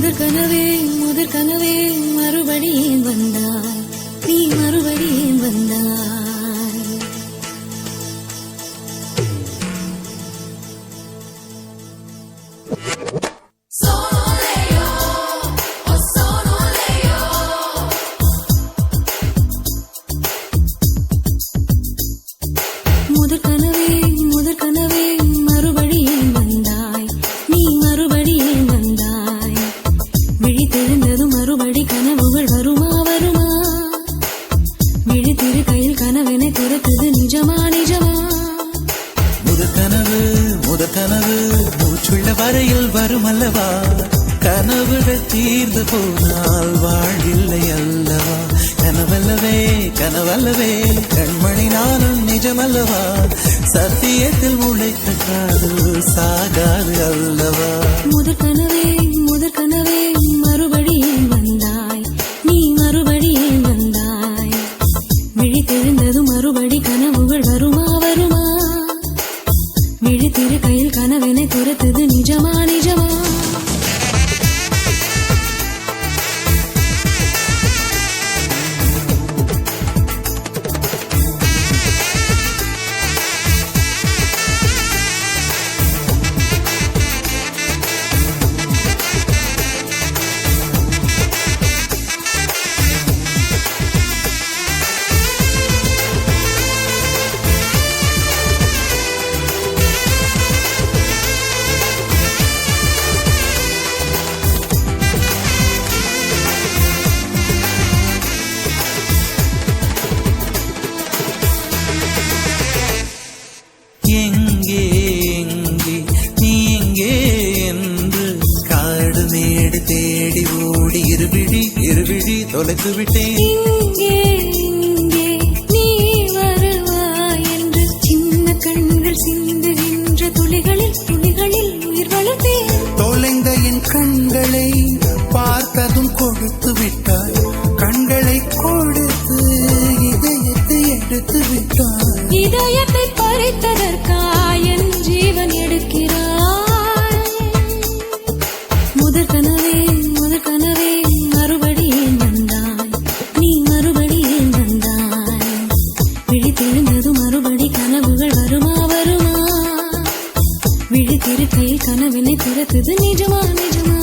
முதற் கனவே மறுபடியும் வந்தாய், நீ மறுபடியும் வந்தாய். முதற் கனவே மறுபடியும் வந்தாய், நீ மறுபடியும் வந்தாய். விழித்தெழுந்ததும் மறுபடி கனவுகள் வருமா வருமா? விழித்திரு கையில் கனவென துரத்துது நிஜமா நிஜமா? முதற் கனவு மூச்சுள்ள வரையில் வரும் அல்லவா? கனவுகள் தீர்ந்து போனால் வாழ்வில்லை அல்லவா? கனவல்லவே கண்மணி நானும் நிஜமல்லவா? சத்தியத்தில் உழைத்த காதல் சாகாது அல்லவா? முதற் கனவே மறுபடியும் வந்தாய், நீ மறுபடியும் வந்தாய். விழித்தெழுந்ததும் மறுபடி கனவுகள் வருமா வருமா? விழித்திரு கையில் கனவென துரத்துது நிஜமா நிஜமா? எங்கே நீ எங்கே என்று காடு மேடு தேடி ஓடி இருவிழி தொலைத்து விட்டேன். இங்கே நீ வருவாய் என்று சின்ன கண்கள் சிந்துகின்ற துளிகளில் உயிர் வளர்த்தேன். தொலைந்த என் கண்களை பார்த்ததும் கொடுத்து விட்டாய், கண்களை கொடுத்து இதயத்தை எடுத்து விட்டாய். இதயத்தை பறித்ததற்காய் என் ஜீவன் எடுக்கிறாய். முதற் கனவே மறுபடியும் வந்தாய், நீ மறுபடியும் வந்தாய். விழித்தெழுந்ததும் மறுபடி கனவுகள் வருமா வருமா? விழித்திருக்கையில் கனவினை துரத்துது நிஜமா நிஜமா?